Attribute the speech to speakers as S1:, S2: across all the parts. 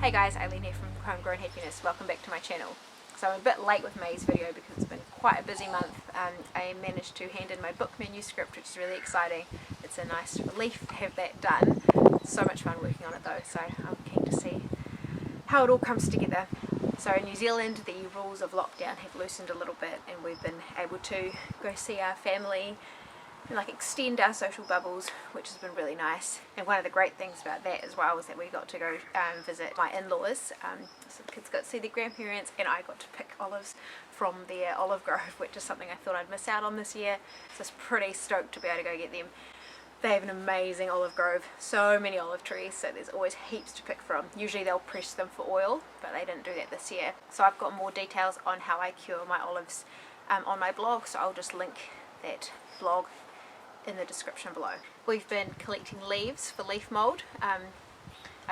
S1: Hey guys, Eileen here from Homegrown Happiness. Welcome back to my channel. So I'm a bit late with May's video because it's been quite a busy month. I managed to hand in my book manuscript, which is really exciting. It's a nice relief to have that done. So much fun working on it though, so I'm keen to see how it all comes together. So in New Zealand, the rules of lockdown have loosened a little bit and we've been able to go see our family and extend our social bubbles, which has been really nice. And one of the great things about that as well was that we got to go visit my in-laws. So the kids got to see their grandparents and I got to pick olives from their olive grove, which is something I thought I'd miss out on this year. So I was pretty stoked to be able to go get them. They have an amazing olive grove, so many olive trees, so there's always heaps to pick from. Usually they'll press them for oil, but they didn't do that this year. So I've got more details on how I cure my olives on my blog, so I'll just link that blog in the description below. We've been collecting leaves for leaf mould. I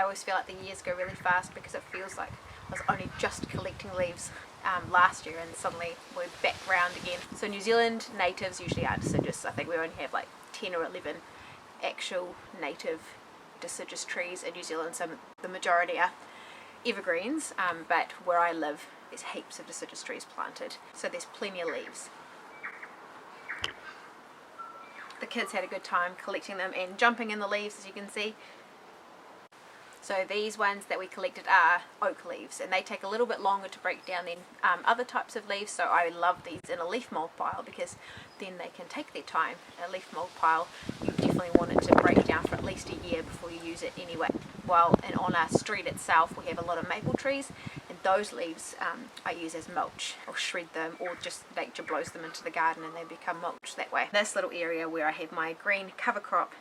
S1: always feel like the years go really fast because it feels like I was only just collecting leaves last year and suddenly we're back round again. So New Zealand natives usually are deciduous. I think we only have 10 or 11 actual native deciduous trees in New Zealand, so the majority are evergreens, but where I live there's heaps of deciduous trees planted, so there's plenty of leaves. The kids had a good time collecting them and jumping in the leaves, as you can see. So these ones that we collected are oak leaves and they take a little bit longer to break down than other types of leaves, so I love these in a leaf mould pile because then they can take their time. A leaf mould pile, you definitely want it to break down for at least a year before you use it anyway. Well, and on our street itself we have a lot of maple trees and those leaves I use as mulch. I'll shred them or just nature blows them into the garden and they become mulch that way. This little area where I have my green cover crop,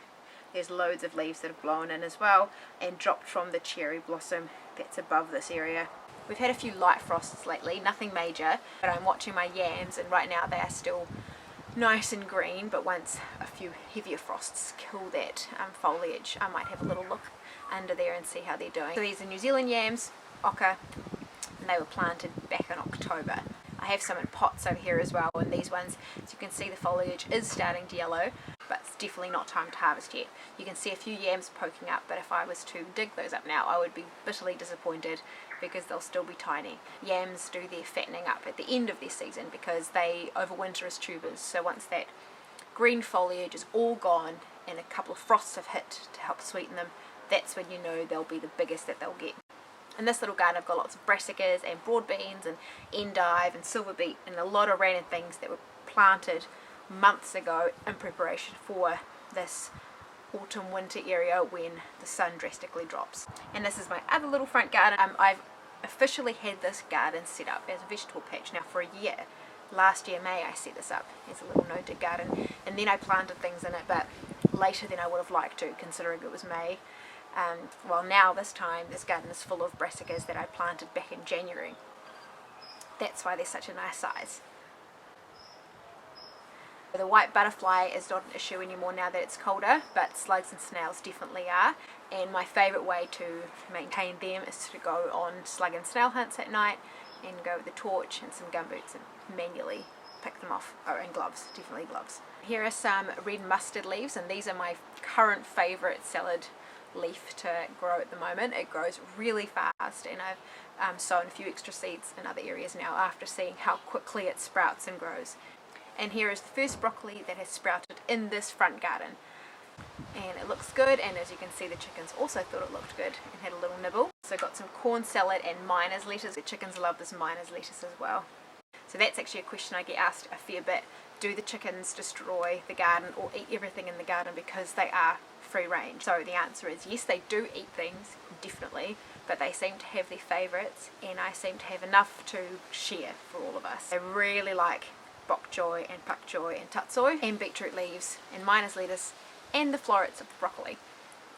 S1: there's loads of leaves that have blown in as well and dropped from the cherry blossom that's above this area. We've had a few light frosts lately, nothing major, but I'm watching my yams and right now they are still nice and green, but once a few heavier frosts kill that foliage, I might have a little look under there and see how they're doing. So these are New Zealand yams, ochre, and they were planted back in October. I have some in pots over here as well, and these ones, as you can see, the foliage is starting to yellow, but it's definitely not time to harvest yet. You can see a few yams poking up, but if I was to dig those up now I would be bitterly disappointed because they'll still be tiny. Yams do their fattening up at the end of their season because they overwinter as tubers, so once that green foliage is all gone and a couple of frosts have hit to help sweeten them, that's when you know they'll be the biggest that they'll get. In this little garden I've got lots of brassicas and broad beans and endive and silver beet and a lot of random things that were planted months ago in preparation for this autumn winter area when the sun drastically drops. And this is my other little front garden. I've officially had this garden set up as a vegetable patch now for a year. Last year May I set this up as a little no-dig garden and then I planted things in it, but later than I would have liked to considering it was May. Well, now this time this garden is full of brassicas that I planted back in January. That's why they're such a nice size. The white butterfly is not an issue anymore now that it's colder, but slugs and snails definitely are, and my favourite way to maintain them is to go on slug and snail hunts at night and go with a torch and some gumboots and manually pick them off. Oh, and gloves, definitely gloves. Here are some red mustard leaves, and these are my current favourite salad leaf to grow at the moment. It grows really fast and I've sown a few extra seeds in other areas now after seeing how quickly it sprouts and grows. And here is the first broccoli that has sprouted in this front garden and it looks good, and as you can see the chickens also thought it looked good and had a little nibble. So got some corn salad and miner's lettuce. The chickens love this miner's lettuce as well. So that's actually a question I get asked a fair bit. Do the chickens destroy the garden or eat everything in the garden because they are free range? So the answer is yes, they do eat things, definitely, but they seem to have their favourites and I seem to have enough to share for all of us. They really like bok choy and pak choy and tatsoi and beetroot leaves and miner's lettuce and the florets of the broccoli,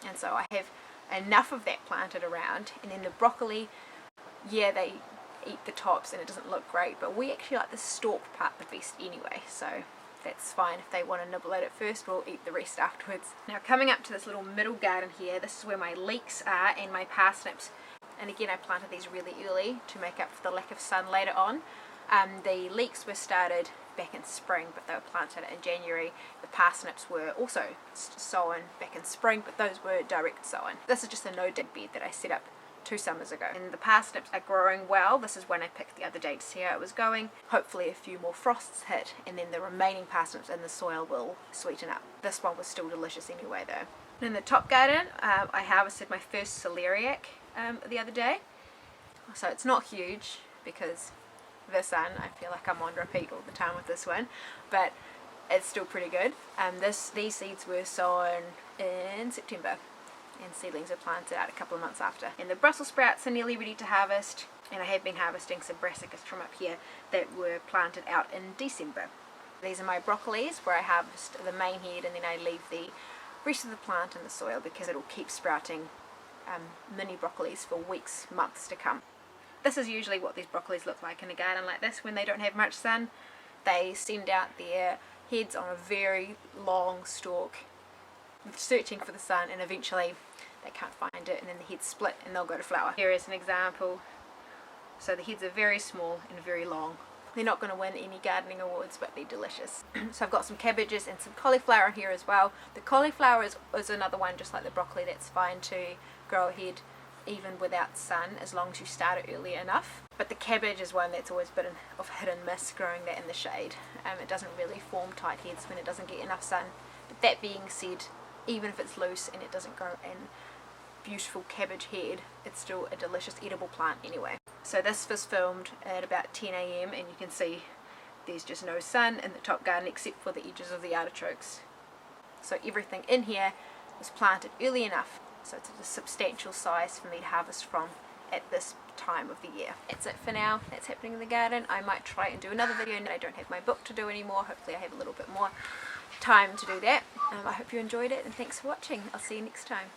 S1: and so I have enough of that planted around. And then the broccoli, yeah, they eat the tops and it doesn't look great, but we actually like the stalk part the best anyway, so that's fine. If they want to nibble at it first, we'll eat the rest afterwards. Now coming up to this little middle garden here, this is where my leeks are and my parsnips, and again I planted these really early to make up for the lack of sun later on. The leeks were started back in spring, but they were planted in January. The parsnips were also sown back in spring, but those were direct sown. This is just a no-dig bed that I set up 2 summers ago. And the parsnips are growing well. This is when I picked the other day to see how it was going. Hopefully a few more frosts hit and then the remaining parsnips in the soil will sweeten up. This one was still delicious anyway though. In the top garden, I harvested my first celeriac the other day. So it's not huge because the sun, I feel like I'm on repeat all the time with this one, but it's still pretty good. These seeds were sown in September and seedlings are planted out a couple of months after. And the Brussels sprouts are nearly ready to harvest, and I have been harvesting some brassicas from up here that were planted out in December. These are my broccolis where I harvest the main head and then I leave the rest of the plant in the soil because it will keep sprouting mini broccolis for weeks, months to come. This is usually what these broccolis look like in a garden like this when they don't have much sun. They send out their heads on a very long stalk searching for the sun, and eventually they can't find it and then the heads split and they'll go to flower. Here is an example. So the heads are very small and very long. They're not going to win any gardening awards, but they're delicious. So I've got some cabbages and some cauliflower in here as well. The cauliflower is another one, just like the broccoli, that's fine to grow ahead even without sun as long as you start it early enough. But the cabbage is one that's always been of hit and miss growing that in the shade. It doesn't really form tight heads when it doesn't get enough sun. But that being said, even if it's loose and it doesn't grow in beautiful cabbage head, it's still a delicious edible plant anyway. So this was filmed at about 10 AM and you can see there's just no sun in the top garden except for the edges of the artichokes. So everything in here was planted early enough so it's a substantial size for me to harvest from at this time of the year. That's it for now. That's happening in the garden. I might try and do another video and I don't have my book to do anymore. Hopefully I have a little bit more time to do that. I hope you enjoyed it and thanks for watching. I'll see you next time.